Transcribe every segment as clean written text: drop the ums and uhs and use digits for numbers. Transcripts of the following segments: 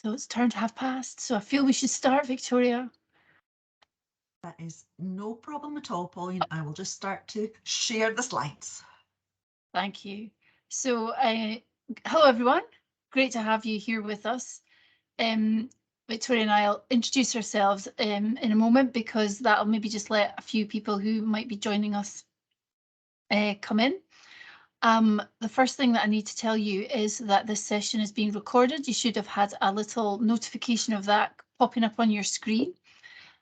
So it's turned half past, so I feel we should start, Victoria. That is no problem at all, Pauline. I will just start to share the slides. Thank you. So, hello everyone. Great to have you here with us. Victoria and I'll introduce ourselves in a moment, because that'll maybe just let a few people who might be joining us come in. The first thing that I need to tell you is that this session is being recorded. You should have had a little notification of that popping up on your screen.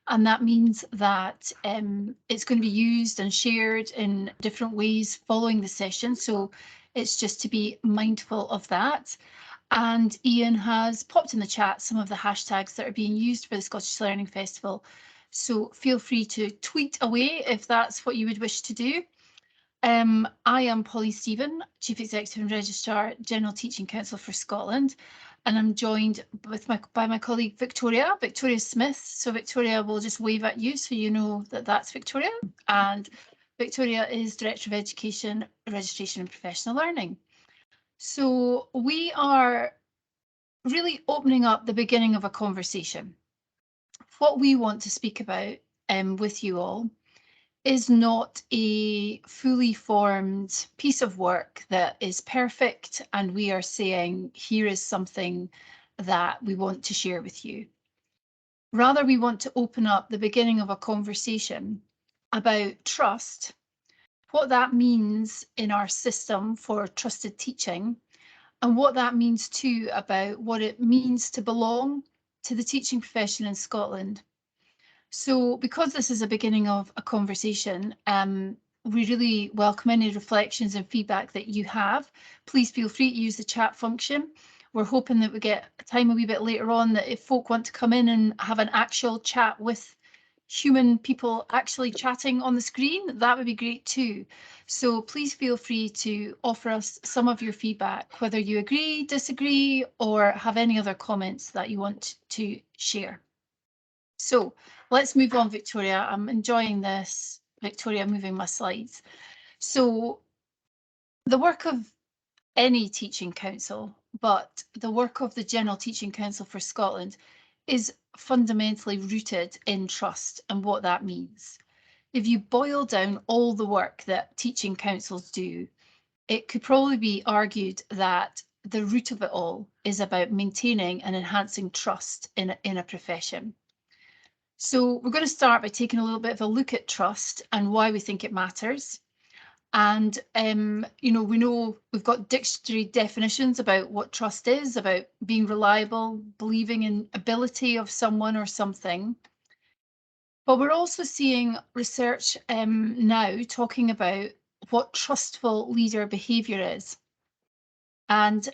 And that means that it's going to be used and shared in different ways following the session. So it's just to be mindful of that. And Ian has popped in the chat some of the hashtags that are being used for the Scottish Learning Festival. So feel free to tweet away if that's what you would wish to do. I am Pauline Stephen, Chief Executive and Registrar, General Teaching Council for Scotland, and I'm joined by my colleague Victoria Smith. So Victoria will just wave at you so you know that that's Victoria, and Victoria is Director of Education, Registration and Professional Learning. So we are really opening up the beginning of a conversation. What we want to speak about with you all is not a fully formed piece of work that is perfect and we are saying here is something that we want to share with you. Rather, we want to open up the beginning of a conversation about trust, what that means in our system for trusted teaching, and what that means too about what it means to belong to the teaching profession in Scotland. So because this is a beginning of a conversation, we really welcome any reflections and feedback that you have. Please feel free to use the chat function. We're hoping that we get a time a wee bit later on that if folk want to come in and have an actual chat with human people actually chatting on the screen, that would be great too. So please feel free to offer us some of your feedback, whether you agree, disagree, or have any other comments that you want to share. So let's move on, Victoria. I'm enjoying this, Victoria, moving my slides. So the work of any teaching council, but the work of the General Teaching Council for Scotland is fundamentally rooted in trust and what that means. If you boil down all the work that teaching councils do, it could probably be argued that the root of it all is about maintaining and enhancing trust in a profession. So we're going to start by taking a little bit of a look at trust and why we think it matters. And, we know we've got dictionary definitions about what trust is, about being reliable, believing in ability of someone or something. But we're also seeing research now talking about what trustful leader behaviour is. And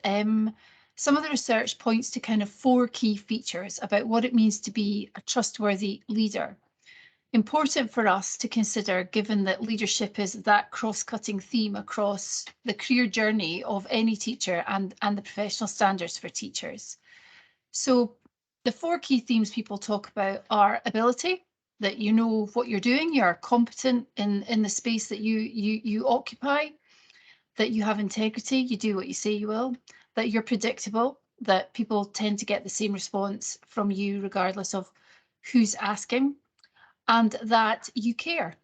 some of the research points to kind of 4 key features about what it means to be a trustworthy leader. Important for us to consider, given that leadership is that cross-cutting theme across the career journey of any teacher and the professional standards for teachers. So the 4 key themes people talk about are ability, that you know what you're doing, you're competent in the space that you occupy, that you have integrity, you do what you say you will, that you're predictable, that people tend to get the same response from you regardless of who's asking, and that you care,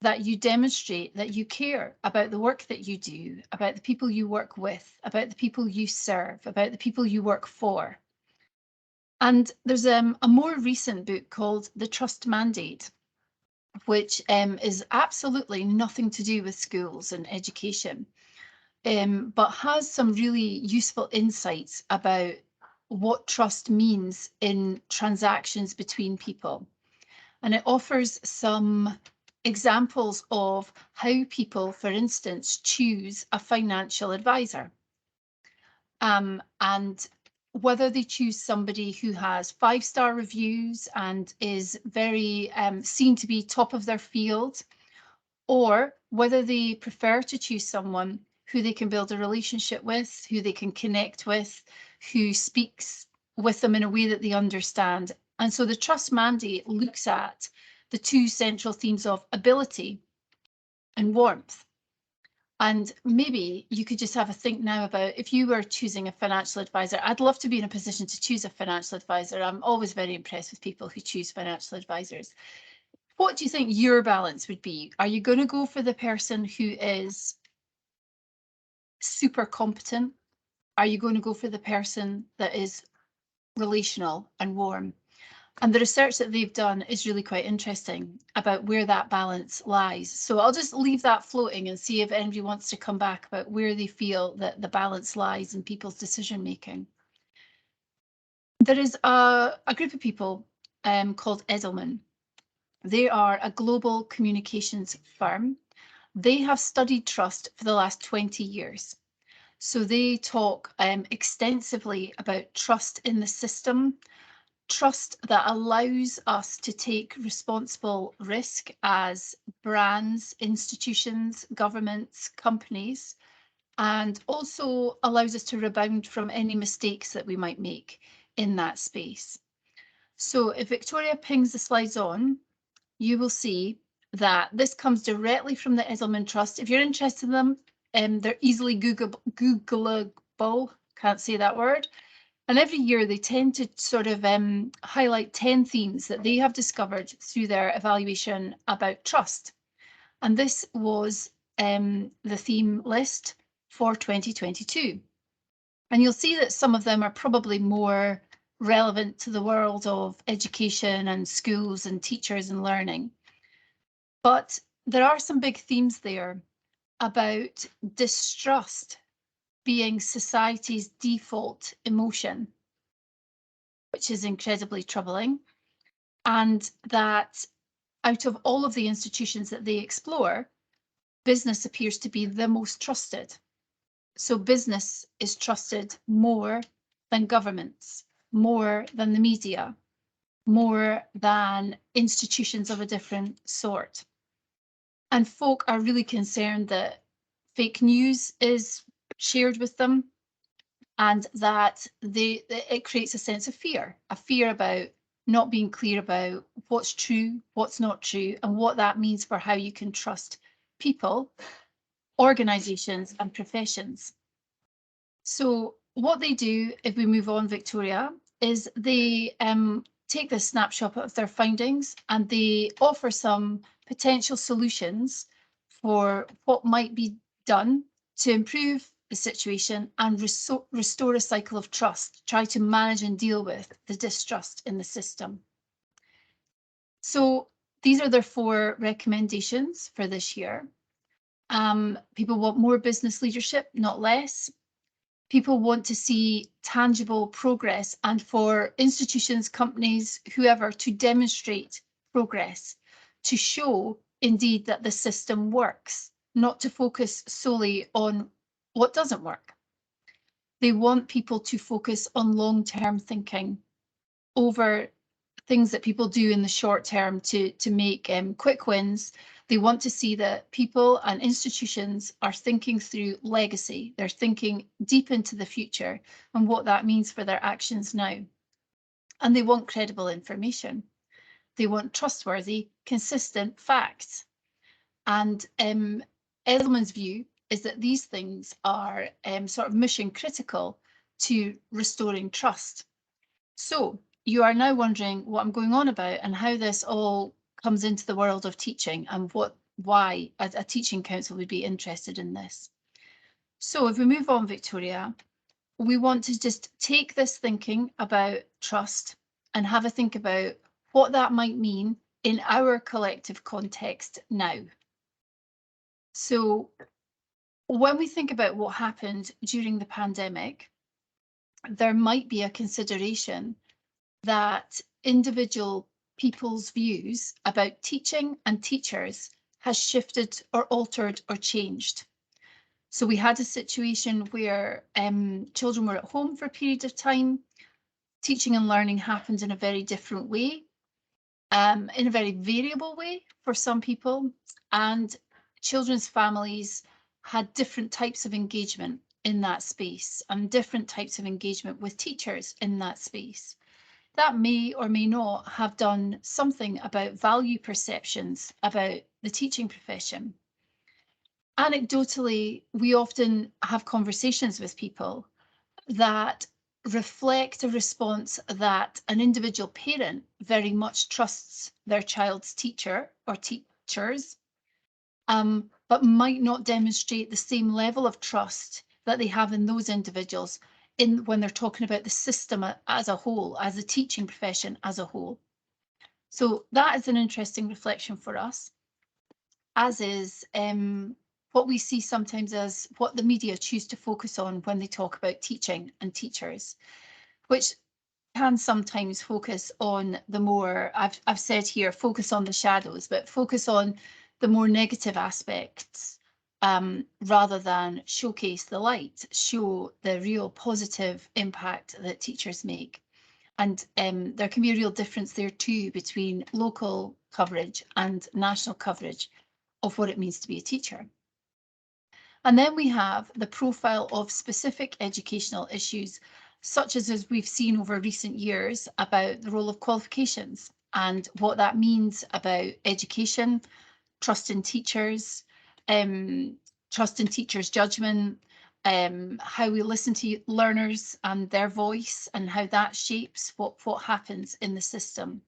that you demonstrate that you care about the work that you do, about the people you work with, about the people you serve, about the people you work for. And there's a more recent book called The Trust Mandate, which is absolutely nothing to do with schools and education, but has some really useful insights about what trust means in transactions between people. And it offers some examples of how people, for instance, choose a financial advisor. And whether they choose somebody who has 5-star reviews and is very seen to be top of their field, or whether they prefer to choose someone who they can build a relationship with, who they can connect with, who speaks with them in a way that they understand. And so the trust mandate looks at the 2 central themes of ability and warmth. And maybe you could just have a think now about if you were choosing a financial advisor. I'd love to be in a position to choose a financial advisor. I'm always very impressed with people who choose financial advisors. What do you think your balance would be? Are you going to go for the person who is super competent? Are you going to go for the person that is relational and warm? And the research that they've done is really quite interesting about where that balance lies. So I'll just leave that floating and see if anybody wants to come back about where they feel that the balance lies in people's decision making. There is a group of people called Edelman. They are a global communications firm. They have studied trust for the last 20 years. So they talk extensively about trust in the system, trust that allows us to take responsible risk as brands, institutions, governments, companies, and also allows us to rebound from any mistakes that we might make in that space. So if Victoria pings the slides on, you will see that this comes directly from the Edelman Trust. If you're interested in them, they're easily Googleable, can't say that word. And every year they tend to sort of highlight 10 themes that they have discovered through their evaluation about trust. And this was the theme list for 2022. And you'll see that some of them are probably more relevant to the world of education and schools and teachers and learning. But there are some big themes there about distrust being society's default emotion, which is incredibly troubling, and that out of all of the institutions that they explore, business appears to be the most trusted. So business is trusted more than governments, more than the media, more than institutions of a different sort. And folk are really concerned that fake news is shared with them and that it creates a sense of fear, a fear about not being clear about what's true, what's not true, and what that means for how you can trust people, organisations and professions. So what they do, if we move on, Victoria, is they take this snapshot of their findings and they offer some potential solutions for what might be done to improve the situation and restore a cycle of trust, try to manage and deal with the distrust in the system. So these are their 4 recommendations for this year. People want more business leadership, not less. People want to see tangible progress and for institutions, companies, whoever to demonstrate progress, to show indeed that the system works, not to focus solely on what doesn't work. They want people to focus on long-term thinking over things that people do in the short term to make quick wins. They want to see that people and institutions are thinking through legacy. They're thinking deep into the future and what that means for their actions now. And they want credible information. They want trustworthy, consistent facts. And Edelman's view is that these things are sort of mission critical to restoring trust. So you are now wondering what I'm going on about and how this all comes into the world of teaching and why a teaching council would be interested in this. So if we move on, Victoria, we want to just take this thinking about trust and have a think about what that might mean in our collective context now. So when we think about what happened during the pandemic, there might be a consideration that individual people's views about teaching and teachers has shifted or altered or changed. So we had a situation where children were at home for a period of time. Teaching and learning happened in a very different way, in a very variable way for some people, and children's families had different types of engagement in that space and different types of engagement with teachers in that space. That may or may not have done something about value perceptions about the teaching profession. Anecdotally, we often have conversations with people that reflect a response that an individual parent very much trusts their child's teacher or teachers, but might not demonstrate the same level of trust that they have in those individuals when they're talking about the system as a whole, as a teaching profession as a whole. So that is an interesting reflection for us, as is what we see sometimes as what the media choose to focus on when they talk about teaching and teachers, which can sometimes focus on the more, I've said here, focus on the shadows, but focus on the more negative aspects rather than showcase the light, show the real positive impact that teachers make. And there can be a real difference there too between local coverage and national coverage of what it means to be a teacher. And then we have the profile of specific educational issues, such as we've seen over recent years about the role of qualifications and what that means about education, trust in teachers, trust in teachers' judgment, how we listen to learners and their voice and how that shapes what happens in the system.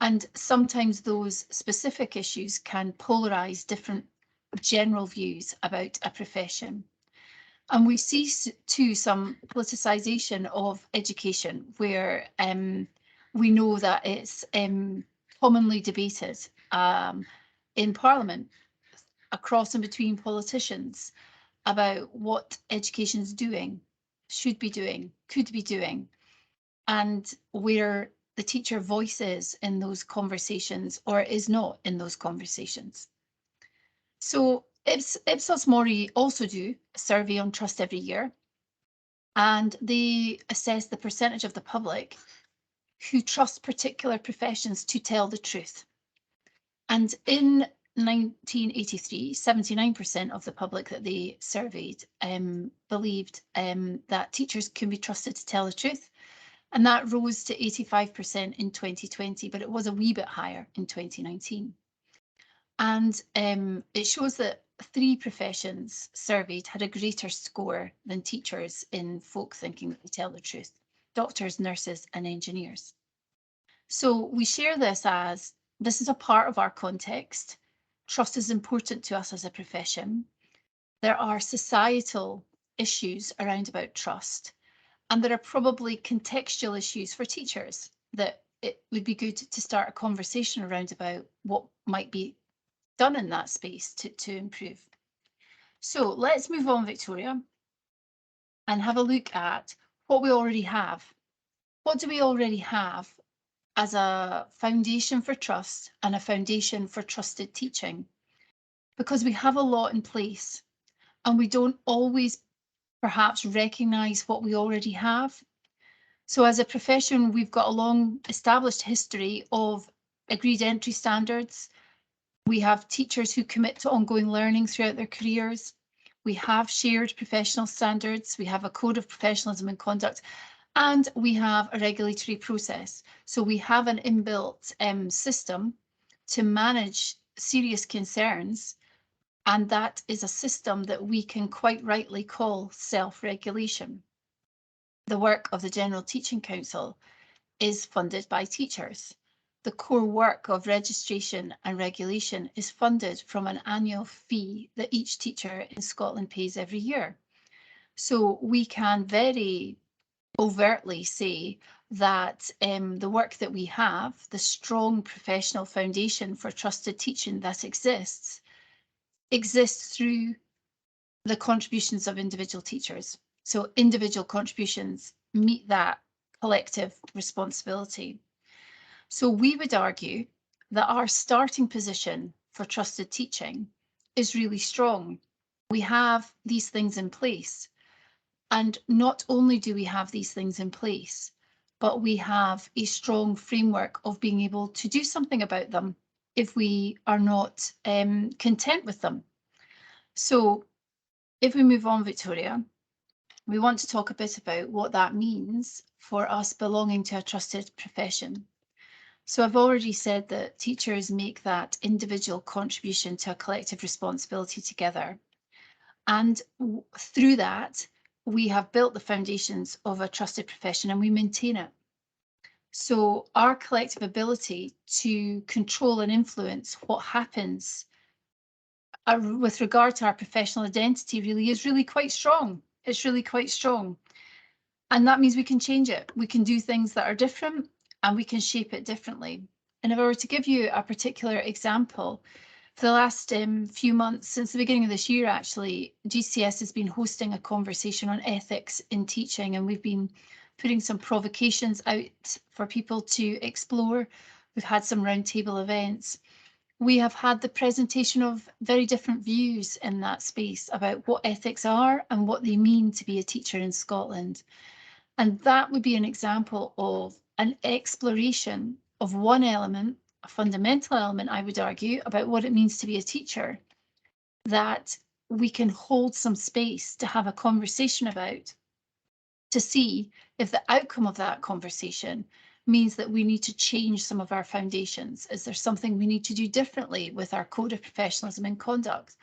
And sometimes those specific issues can polarize different general views about a profession. And we see too some politicization of education, where we know that it's commonly debated in Parliament, across and between politicians, about what education's doing, should be doing, could be doing, and where the teacher voice is in those conversations or is not in those conversations. So Ipsos Mori also do a survey on trust every year, and they assess the percentage of the public who trust particular professions to tell the truth. And in 1983, 79% of the public that they surveyed believed that teachers can be trusted to tell the truth. And that rose to 85% in 2020, but it was a wee bit higher in 2019. And it shows that 3 professions surveyed had a greater score than teachers in folk thinking that they tell the truth: doctors, nurses, and engineers. So we share this as this is a part of our context. Trust is important to us as a profession. There are societal issues around about trust, and there are probably contextual issues for teachers that it would be good to start a conversation around about what might be done in that space to improve. So let's move on, Victoria, and have a look at what we already have. What do we already have as a foundation for trust and a foundation for trusted teaching? Because we have a lot in place and we don't always perhaps recognise what we already have. So as a profession, we've got a long established history of agreed entry standards. We have teachers who commit to ongoing learning throughout their careers. We have shared professional standards. We have a code of professionalism and conduct, and we have a regulatory process. So we have an inbuilt system to manage serious concerns, and that is a system that we can quite rightly call self-regulation. The work of the General Teaching Council is funded by teachers. The core work of registration and regulation is funded from an annual fee that each teacher in Scotland pays every year. So we can very overtly say that the work that we have, the strong professional foundation for trusted teaching that exists through the contributions of individual teachers. So individual contributions meet that collective responsibility. So we would argue that our starting position for trusted teaching is really strong. We have these things in place. And not only do we have these things in place, but we have a strong framework of being able to do something about them if we are not content with them. So if we move on, Victoria, we want to talk a bit about what that means for us belonging to a trusted profession. So I've already said that teachers make that individual contribution to a collective responsibility together. And through that, we have built the foundations of a trusted profession and we maintain it. So our collective ability to control and influence what happens with regard to our professional identity really is really quite strong. It's really quite strong. And that means we can change it. We can do things that are different and we can shape it differently. And if I were to give you a particular example, for the last few months, since the beginning of this year, actually, GTCS has been hosting a conversation on ethics in teaching, and we've been putting some provocations out for people to explore. We've had some roundtable events. We have had the presentation of very different views in that space about what ethics are and what they mean to be a teacher in Scotland. And that would be an example of an exploration of one element, a fundamental element, I would argue, about what it means to be a teacher, that we can hold some space to have a conversation about, to see if the outcome of that conversation means that we need to change some of our foundations. Is there something we need to do differently with our code of professionalism and conduct?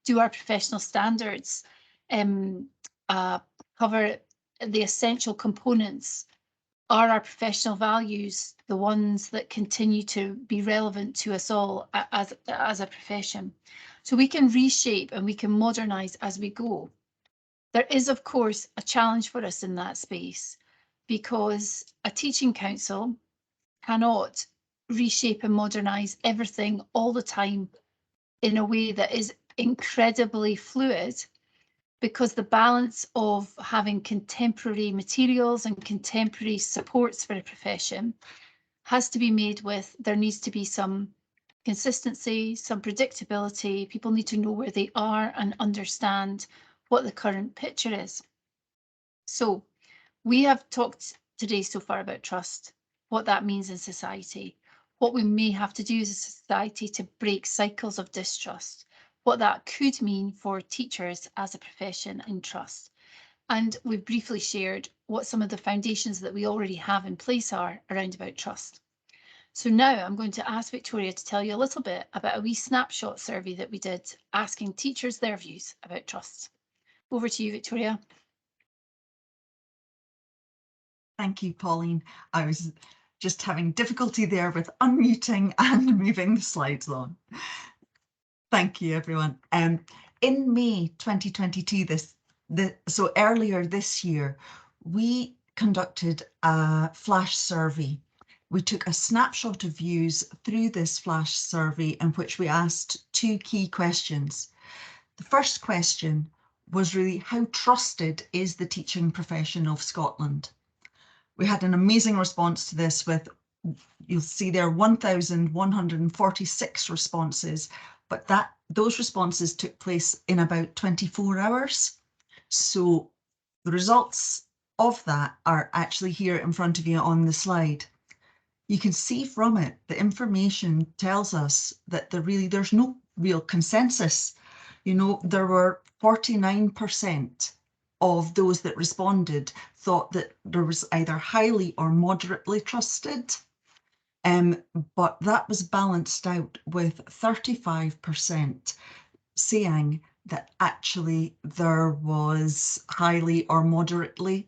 Do our professional standards cover the essential components? Are our professional values the ones that continue to be relevant to us all as a profession? So we can reshape and we can modernise as we go. There is, of course, a challenge for us in that space, because a teaching council cannot reshape and modernise everything all the time in a way that is incredibly fluid, because the balance of having contemporary materials and contemporary supports for a profession has to be made with, there needs to be some consistency, some predictability. People need to know where they are and understand what the current picture is. So we have talked today so far about trust, what that means in society, what we may have to do as a society to break cycles of distrust, what that could mean for teachers as a profession in trust. And we've briefly shared what some of the foundations that we already have in place are around about trust. So now I'm going to ask Victoria to tell you a little bit about a wee snapshot survey that we did, asking teachers their views about trust. Over to you, Victoria. Thank you, Pauline. I was just having difficulty there with unmuting and moving the slides on. Thank you, everyone. In May 2022, so earlier this year, we conducted a flash survey. We took a snapshot of views through this flash survey in which we asked two key questions. The first question was really, how trusted is the teaching profession of Scotland? We had an amazing response to this with, you'll see there, 1,146 responses, but those responses took place in about 24 hours. So the results of that are actually here in front of you on the slide. You can see from it, the information tells us that there's no real consensus. You know, there were 49% of those that responded thought that there was either highly or moderately trusted. But that was balanced out with 35% saying that actually there was highly or moderately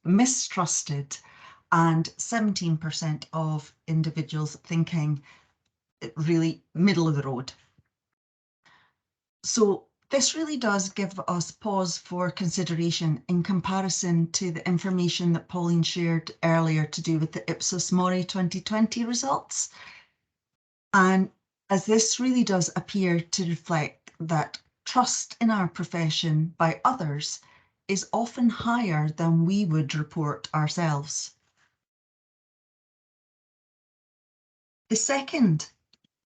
mistrusted, and 17% of individuals thinking really middle of the road. So this really does give us pause for consideration in comparison to the information that Pauline shared earlier to do with the Ipsos Mori 2020 results. And as this really does appear to reflect that trust in our profession by others is often higher than we would report ourselves. The second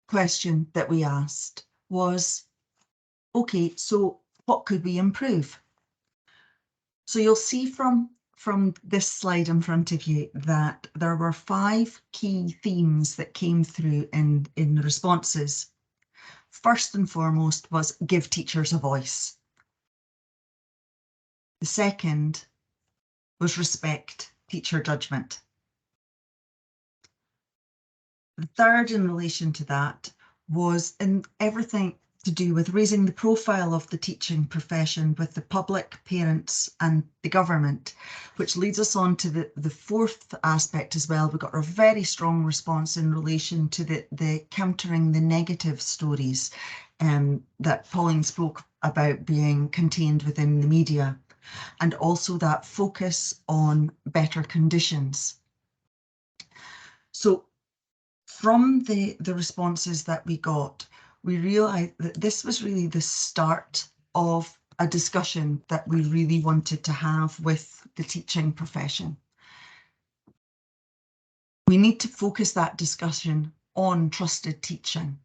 question that we asked was, okay, so what could we improve? So you'll see from this slide in front of you that there were 5 key themes that came through in the responses. First and foremost was give teachers a voice. The second was respect teacher judgment. The third in relation to that was in everything to do with raising the profile of the teaching profession with the public, parents and the government, which leads us on to the fourth aspect as well. We got a very strong response in relation to the countering the negative stories that Pauline spoke about being contained within the media, and also that focus on better conditions. So from the responses that we got, we realised that this was really the start of a discussion that we really wanted to have with the teaching profession. We need to focus that discussion on trusted teaching.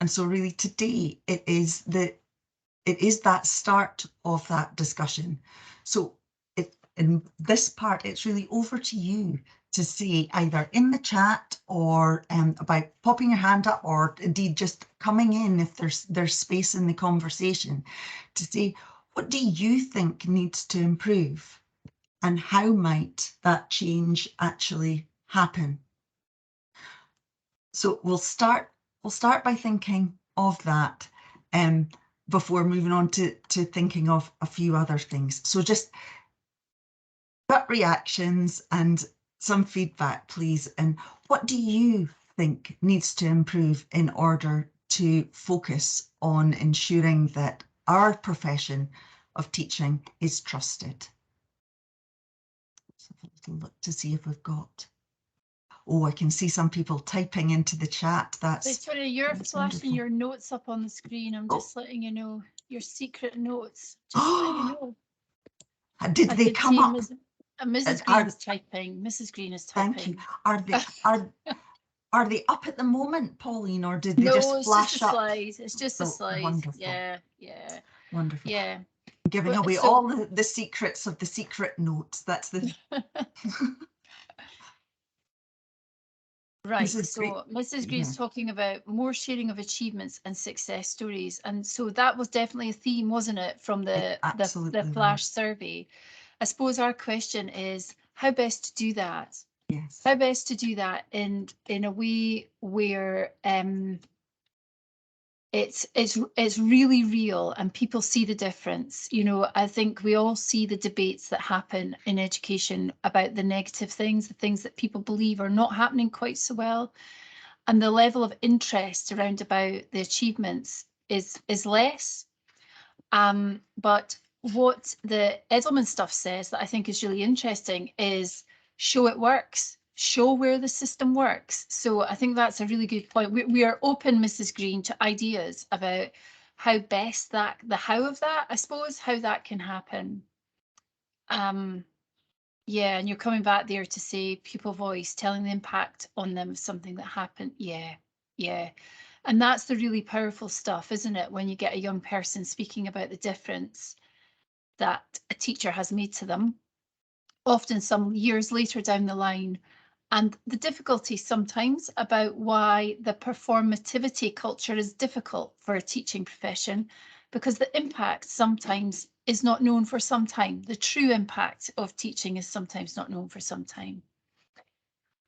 And so really today it is that start of that discussion. So in this part, it's really over to you to say either in the chat or about popping your hand up, or indeed just coming in if there's space in the conversation, to say, what do you think needs to improve and how might that change actually happen? So we'll start by thinking of that before moving on to thinking of a few other things. So just gut reactions and some feedback, please. And what do you think needs to improve in order to focus on ensuring that our profession of teaching is trusted? Let's have a little look to see if we've got. Oh, I can see some people typing into the chat. Victoria, you're flashing wonderful. Your notes up on the screen. I'm just letting you know your secret notes. Just letting you know. Did they come up? Mrs. Green is typing. Mrs. Green is typing. Thank you. Are they up at the moment, Pauline, or did they just flash up? No, it's just a slide. Wonderful. Yeah. Wonderful. Yeah. I'm giving away all the secrets of the secret notes. That's the Right. Mrs. Green's talking about more sharing of achievements and success stories. And so that was definitely a theme, wasn't it, from the flash survey? I suppose our question is how best to do that. Yes. How best to do that in a way where it's really real and people see the difference. You know, I think we all see the debates that happen in education about the negative things, the things that people believe are not happening quite so well. And the level of interest around about the achievements is less. But what the Edelman stuff says that I think is really interesting is show it works. Show where the system works. So I think that's a really good point. We are open, Mrs. Green, to ideas about how best the how of that, I suppose, how that can happen. Yeah, and you're coming back there to say pupil voice, telling the impact on them of something that happened. Yeah. And that's the really powerful stuff, isn't it? When you get a young person speaking about the difference that a teacher has made to them, often some years later down the line. And the difficulty sometimes about why the performativity culture is difficult for a teaching profession, because the impact sometimes is not known for some time. The true impact of teaching is sometimes not known for some time.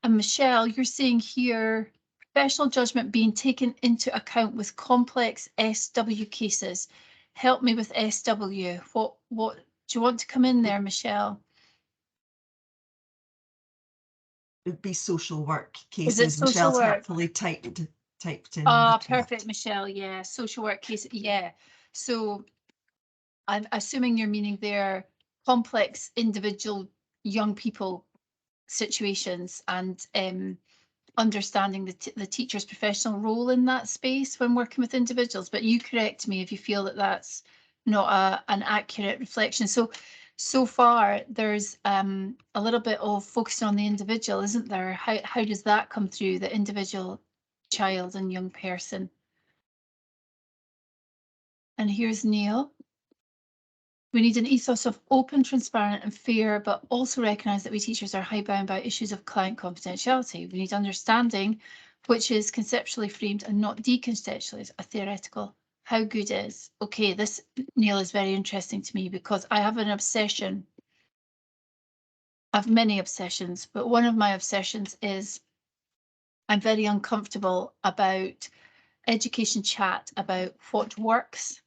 And Michelle, you're saying here, professional judgment being taken into account with complex SW cases. Help me with SW. What do you want to come in there, Michelle? It'd be social work cases. Is it social Michelle's work? Helpfully typed in. Ah, perfect, Michelle. Yeah, social work case. Yeah. So I'm assuming you're meaning they're complex individual young people situations and understanding the teacher's professional role in that space when working with individuals. But you correct me if you feel that that's not an accurate reflection. So far, there's a little bit of focusing on the individual, isn't there? How does that come through, the individual child and young person? And here's Neil. We need an ethos of open, transparent and fair, but also recognise that we teachers are hidebound by issues of client confidentiality. We need understanding which is conceptually framed and not deconceptualized, a theoretical. How good is? Okay, this, Neil, is very interesting to me because I have an obsession. I have many obsessions, but one of my obsessions is I'm very uncomfortable about education chat about what works.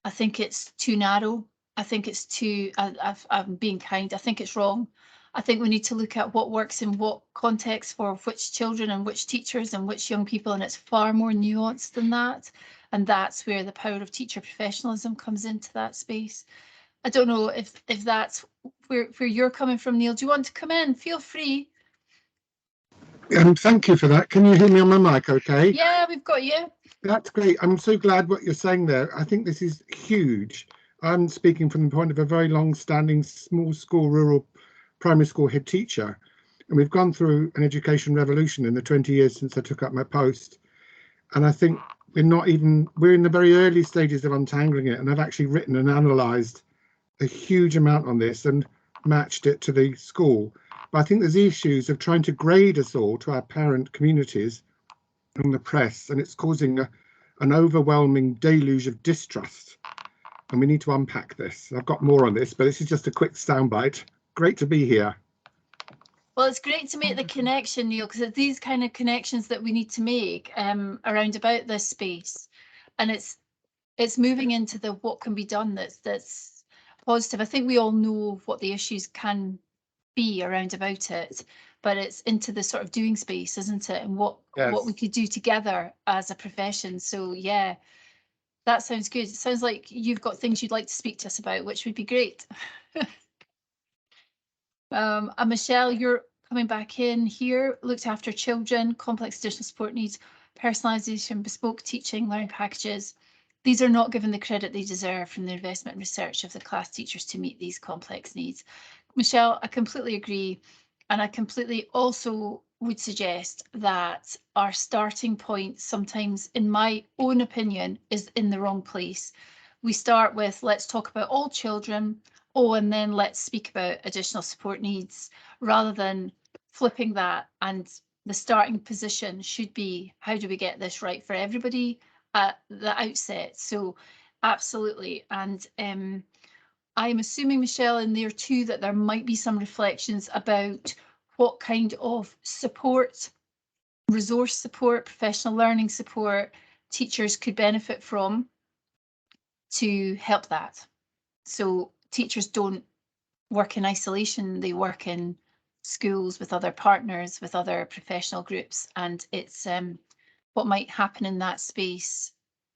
I think it's too narrow. I think it's too, I'm being kind, I think it's wrong. I think we need to look at what works in what context for which children and which teachers and which young people, and it's far more nuanced than that. And that's where the power of teacher professionalism comes into that space. I don't know if that's where you're coming from, Neil. Do you want to come in? Feel free. Thank you for that. Can you hear me on my mic okay? Yeah, we've got you. That's great. I'm so glad what you're saying there. I think this is huge. I'm speaking from the point of a very long-standing small school, rural primary school head teacher. And we've gone through an education revolution in the 20 years since I took up my post. And I think we're in the very early stages of untangling it. And I've actually written and analysed a huge amount on this and matched it to the school. But I think there's issues of trying to grade us all to our parent communities and the press, and it's causing an overwhelming deluge of distrust. And we need to unpack this. I've got more on this, but this is just a quick soundbite. Great to be here. Well, it's great to make the connection, Neil, because it's these kind of connections that we need to make around about this space. And it's moving into the what can be done that's positive. I think we all know what the issues can be around about it, but it's into the sort of doing space, isn't it? And what we could do together as a profession. So yeah, that sounds good. It sounds like you've got things you'd like to speak to us about, which would be great. And Michelle, you're coming back in here, looked after children, complex additional support needs, personalisation, bespoke teaching, learning packages. These are not given the credit they deserve from the investment and research of the class teachers to meet these complex needs. Michelle, I completely agree. And I completely also would suggest that our starting point sometimes, in my own opinion, is in the wrong place. We start with, let's talk about all children, and then let's speak about additional support needs, rather than flipping that. And the starting position should be, how do we get this right for everybody at the outset? So absolutely. And I'm assuming, Michelle, in there too, that there might be some reflections about what kind of support, resource support, professional learning support teachers could benefit from to help that. So teachers don't work in isolation, they work in schools with other partners, with other professional groups, and it's what might happen in that space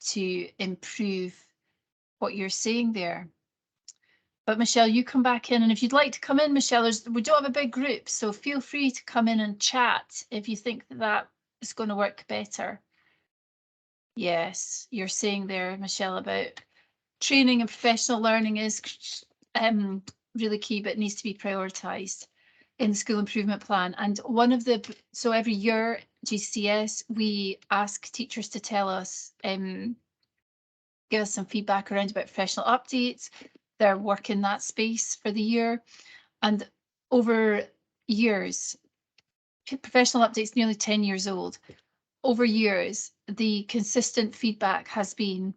to improve what you're saying there. But Michelle, you come back in, and if you'd like to come in, Michelle, we don't have a big group, so feel free to come in and chat if you think that is going to work better. Yes, you're saying there, Michelle, about training and professional learning is really key, but needs to be prioritised in the school improvement plan. And one of the, so every year, GTCS, we ask teachers to tell us, give us some feedback around about professional updates, their work in that space for the year. And over years, professional updates nearly 10 years old. Over years, the consistent feedback has been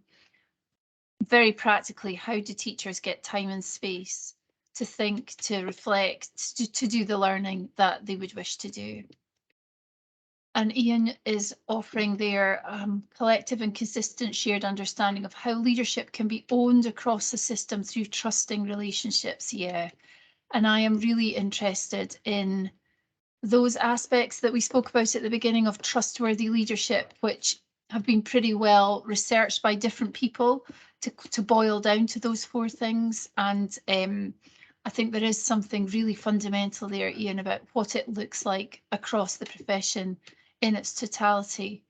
very practically, how do teachers get time and space to think, to reflect, to do the learning that they would wish to do? And Ian is offering their collective and consistent shared understanding of how leadership can be owned across the system through trusting relationships. Yeah, and I am really interested in those aspects that we spoke about at the beginning of trustworthy leadership, which have been pretty well researched by different people to boil down to those four things. And I think there is something really fundamental there, Ian, about what it looks like across the profession in its totality.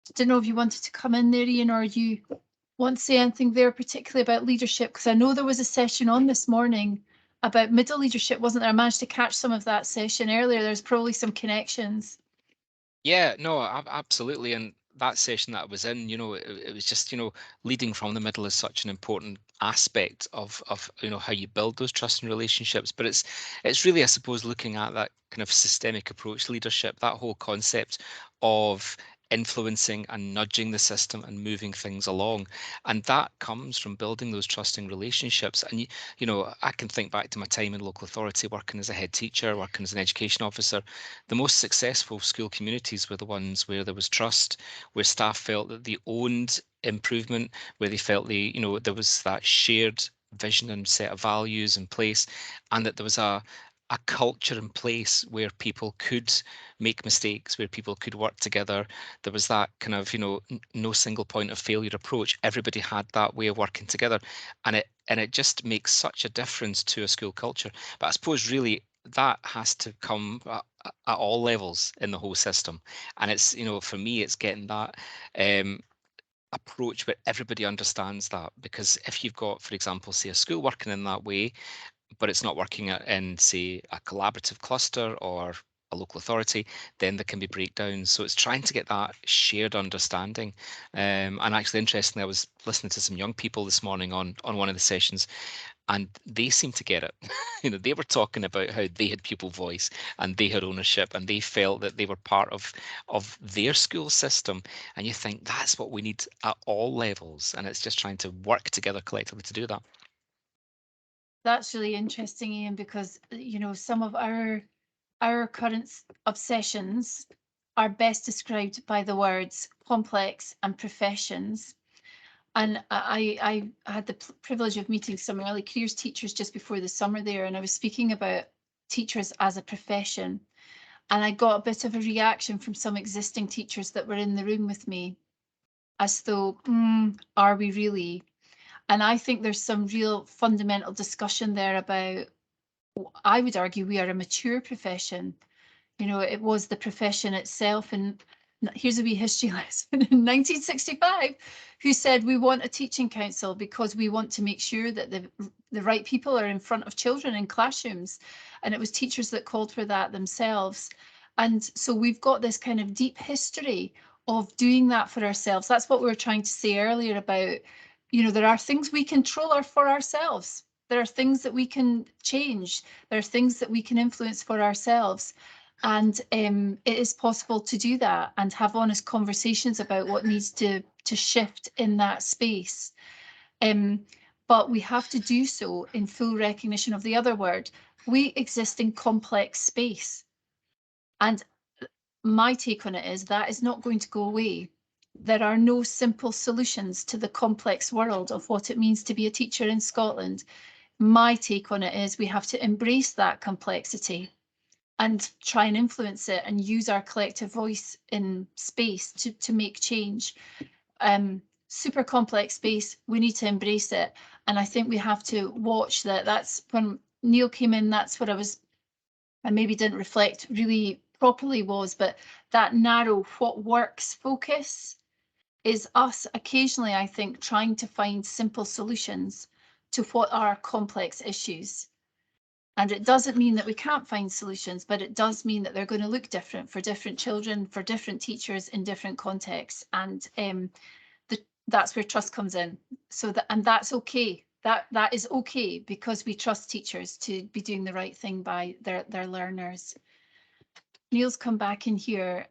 I don't know if you wanted to come in there, Ian, or you want to say anything there, particularly about leadership, because I know there was a session on this morning about middle leadership, wasn't there? I managed to catch some of that session earlier. There's probably some connections. Yeah, no, absolutely. And that session that I was in, it was just, leading from the middle is such an important aspect of how you build those trust and relationships. But it's really, I suppose, looking at that kind of systemic approach leadership, that whole concept of influencing and nudging the system and moving things along. And that comes from building those trusting relationships. And you know, I can think back to my time in local authority, working as a head teacher, working as an education officer. The most successful school communities were the ones where there was trust, where staff felt that they owned improvement, where they felt they, you know, there was that shared vision and set of values in place, and that there was a culture in place where people could make mistakes, where people could work together. There was that kind of, you know, no single point of failure approach. Everybody had that way of working together, and it just makes such a difference to a school culture. But I suppose really that has to come at all levels in the whole system. And it's, you know, for me, it's getting that approach where everybody understands that. Because if you've got, for example, say a school working in that way, but it's not working in, say, a collaborative cluster or a local authority, then there can be breakdowns. So it's trying to get that shared understanding. And actually, interestingly, I was listening to some young people this morning on one of the sessions, and they seemed to get it. You know, they were talking about how they had pupil voice and they had ownership, and they felt that they were part of their school system. And you think that's what we need at all levels, and it's just trying to work together collectively to do that. That's really interesting, Ian, because, you know, some of our current obsessions are best described by the words complex and professions. And I had the privilege of meeting some early careers teachers just before the summer there, and I was speaking about teachers as a profession. And I got a bit of a reaction from some existing teachers that were in the room with me, as though, are we really? And I think there's some real fundamental discussion there about, I would argue we are a mature profession. You know, it was the profession itself, and here's a wee history lesson, in 1965, who said we want a teaching council because we want to make sure that the right people are in front of children in classrooms. And it was teachers that called for that themselves. And so we've got this kind of deep history of doing that for ourselves. That's what we were trying to say earlier about, you know, there are things we control for ourselves. There are things that we can change. There are things that we can influence for ourselves. And it is possible to do that and have honest conversations about what needs to shift in that space. But we have to do so in full recognition of the other word. We exist in complex space. And my take on it is that is not going to go away. There are no simple solutions to the complex world of what it means to be a teacher in Scotland. My take on it is we have to embrace that complexity and try and influence it and use our collective voice in space to make change. Super complex space, we need to embrace it. And I think we have to watch that. That's when Neil came in, that's what I maybe didn't reflect really properly was, but that narrow what works focus is us occasionally, I think, trying to find simple solutions to what are complex issues. And it doesn't mean that we can't find solutions, but it does mean that they're going to look different for different children, for different teachers in different contexts. And that's where trust comes in. So and that's okay. That is okay, because we trust teachers to be doing the right thing by their learners. Neil's come back in here.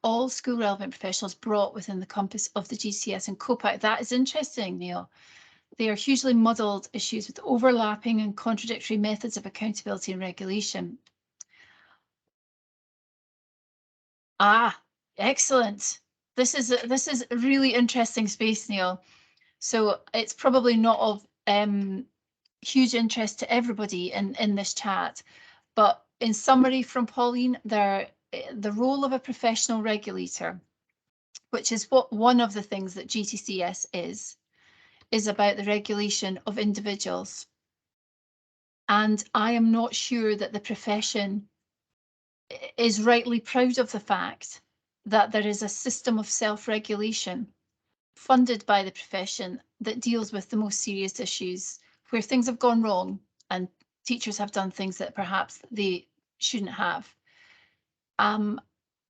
All school relevant professionals brought within the compass of the GTCS and COPAC. That is interesting, Neil. They are hugely muddled issues with overlapping and contradictory methods of accountability and regulation. Ah, excellent. This is a really interesting space, Neil. So it's probably not of huge interest to everybody in this chat, but in summary from Pauline, the role of a professional regulator, which is what one of the things that GTCS is about the regulation of individuals. And I am not sure that the profession is rightly proud of the fact that there is a system of self-regulation funded by the profession that deals with the most serious issues where things have gone wrong and teachers have done things that perhaps they shouldn't have.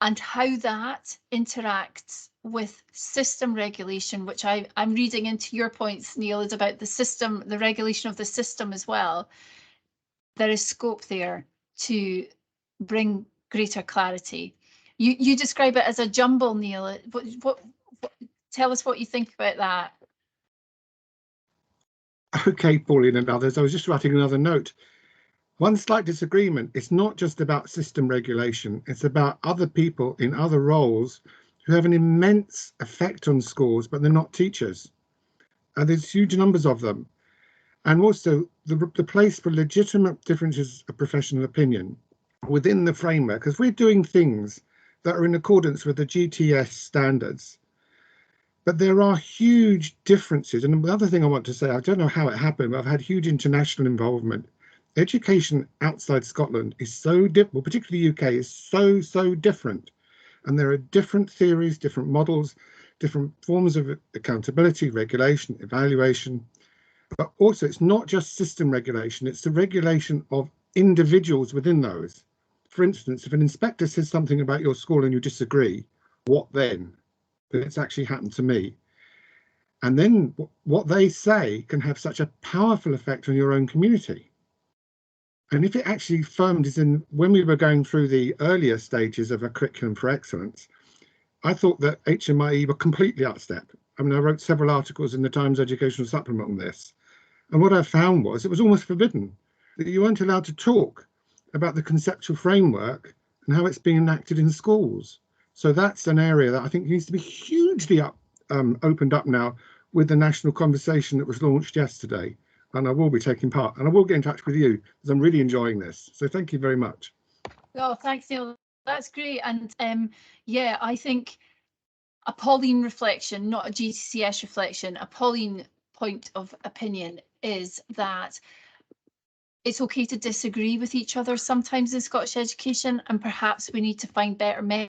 And how that interacts with system regulation, which I'm reading into your points, Neil, is about the system, the regulation of the system as well. There is scope there to bring greater clarity. You describe it as a jumble, Neil. What tell us what you think about that. Okay, Pauline and others, I was just writing another note. One slight disagreement, it's not just about system regulation, it's about other people in other roles who have an immense effect on schools, but they're not teachers. And there's huge numbers of them. And also the place for legitimate differences of professional opinion within the framework, because we're doing things that are in accordance with the GTCS standards. But there are huge differences. And the other thing I want to say, I don't know how it happened, but I've had huge international involvement. Education outside Scotland is so different, particularly the UK, is so different. And there are different theories, different models, different forms of accountability, regulation, evaluation. But also it's not just system regulation, it's the regulation of individuals within those. For instance, if an inspector says something about your school and you disagree, what then? But it's actually happened to me. And then what they say can have such a powerful effect on your own community. And if it actually firmed is in, when we were going through the earlier stages of a curriculum for excellence, I thought that HMIE were completely out of step. I mean, I wrote several articles in the Times Educational Supplement on this. And what I found was it was almost forbidden, that you weren't allowed to talk about the conceptual framework and how it's being enacted in schools. So that's an area that I think needs to be hugely opened up now with the national conversation that was launched yesterday. And I will be taking part, and I will get in touch with you because I'm really enjoying this. So thank you very much. Oh, thanks, Neil. That's great. And yeah, I think a Pauline reflection, not a GTCS reflection, a Pauline point of opinion is that it's okay to disagree with each other sometimes in Scottish education, and perhaps we need to find better methods.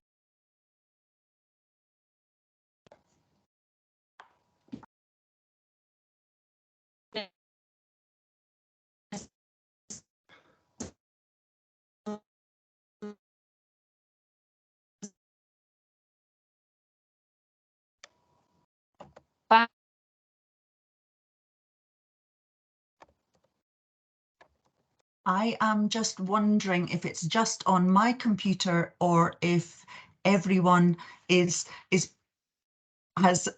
I am just wondering if it's just on my computer or if everyone has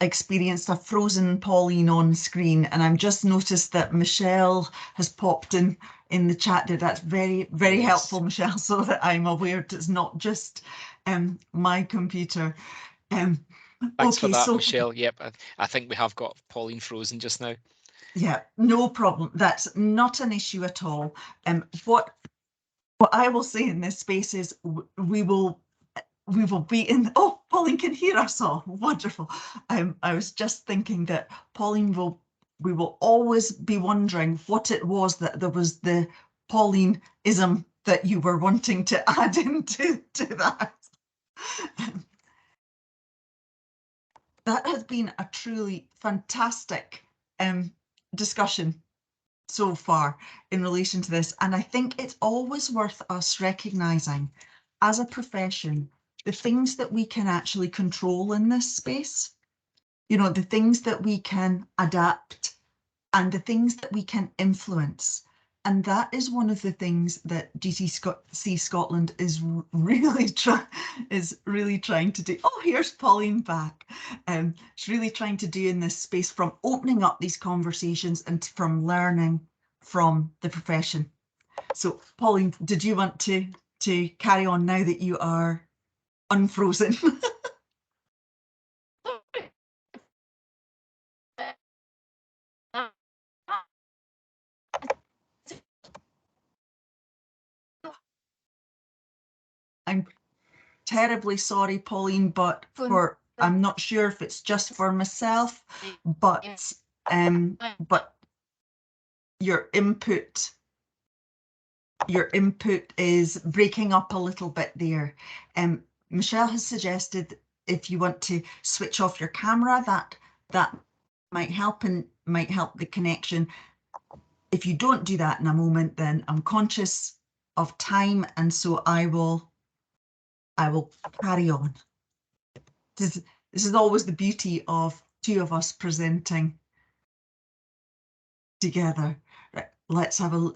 experienced a frozen Pauline on screen. And I've just noticed that Michelle has popped in the chat there. That's very, very helpful, Michelle, so that I'm aware it's not just my computer. Thanks for that, Michelle. Yep, I think we have got Pauline frozen just now. Yeah, no problem. That's not an issue at all. What I will say in this space is we will be in. Oh, Pauline can hear us all. Wonderful. I was just thinking that Pauline we will always be wondering what it was that there was the Pauline-ism that you were wanting to add into that. That has been a truly fantastic discussion so far in relation to this. And I think it's always worth us recognising as a profession the things that we can actually control in this space, you know, the things that we can adapt and the things that we can influence. And that is one of the things that GTCS Scotland is really trying to do. Oh, here's Pauline back. She's really trying to do in this space, from opening up these conversations and from learning from the profession. So, Pauline, did you want to carry on now that you are unfrozen? I'm terribly sorry, Pauline, but I'm not sure if it's just for myself, but your input is breaking up a little bit there. Michelle has suggested if you want to switch off your camera, that might help and might help the connection. If you don't do that in a moment, then I'm conscious of time, and so I will carry on. This is always the beauty of two of us presenting together. Right, let's have a.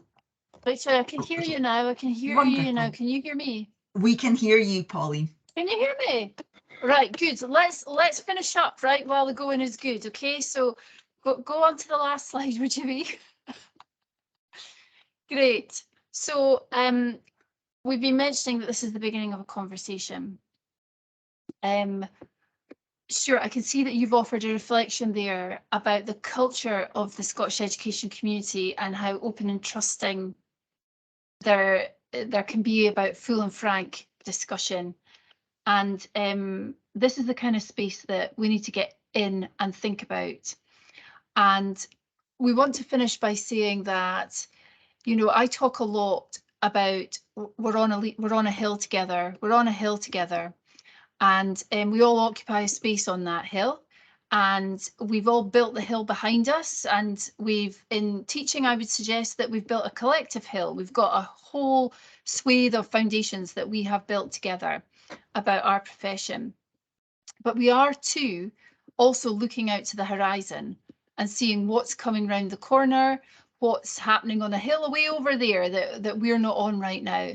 Rachel, I can hear you now. I can hear you now. Can you hear me? We can hear you, Pauline. Can you hear me? Right, good. Let's finish up right while the going is good. Okay, so go on to the last slide, would you be? Great. So we've been mentioning that this is the beginning of a conversation. Sure, I can see that you've offered a reflection there about the culture of the Scottish education community and how open and trusting there can be about full and frank discussion. And this is the kind of space that we need to get in and think about. And we want to finish by saying that, you know, I talk a lot about we're on a hill together. We're on a hill together. And we all occupy a space on that hill, and we've all built the hill behind us. And we've, in teaching, I would suggest that we've built a collective hill. We've got a whole swathe of foundations that we have built together about our profession. But we are too also looking out to the horizon and seeing what's coming round the corner, what's happening on a hill away over there that we're not on right now.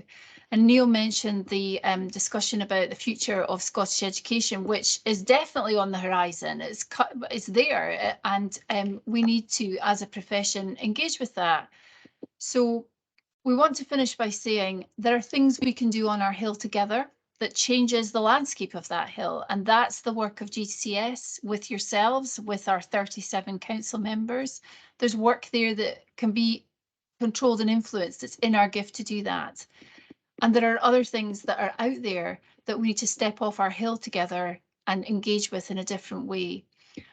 And Neil mentioned the discussion about the future of Scottish education, which is definitely on the horizon. It's there, and we need to, as a profession, engage with that. So we want to finish by saying there are things we can do on our hill together that changes the landscape of that hill. And that's the work of GTCS with yourselves, with our 37 council members. There's work there that can be controlled and influenced. It's in our gift to do that. And there are other things that are out there that we need to step off our hill together and engage with in a different way.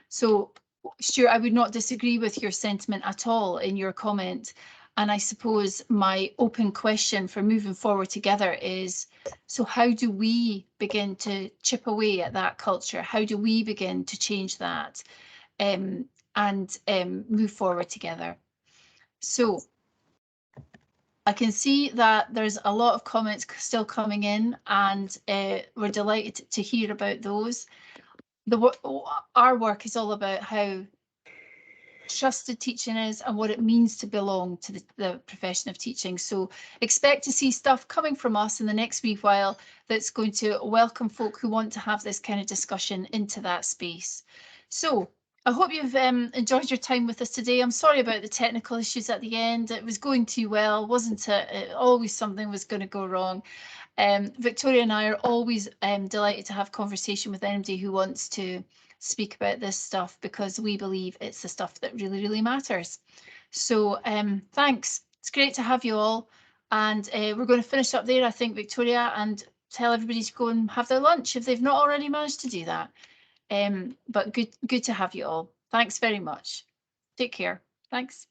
So, Stuart, I would not disagree with your sentiment at all in your comment. And I suppose my open question for moving forward together is, so how do we begin to chip away at that culture? How do we begin to change that and move forward together? So I can see that there's a lot of comments still coming in, and we're delighted to hear about those. Our work is all about how trusted teaching is and what it means to belong to the profession of teaching. So expect to see stuff coming from us in the next wee while that's going to welcome folk who want to have this kind of discussion into that space. So I hope you've enjoyed your time with us today. I'm sorry about the technical issues at the end. It was going too well, wasn't it? Always something was going to go wrong. Victoria and I are always delighted to have conversation with anybody who wants to speak about this stuff, because we believe it's the stuff that really, really matters. So thanks. It's great to have you all. And we're going to finish up there, I think, Victoria, and tell everybody to go and have their lunch if they've not already managed to do that. But good to have you all. Thanks very much. Take care. Thanks.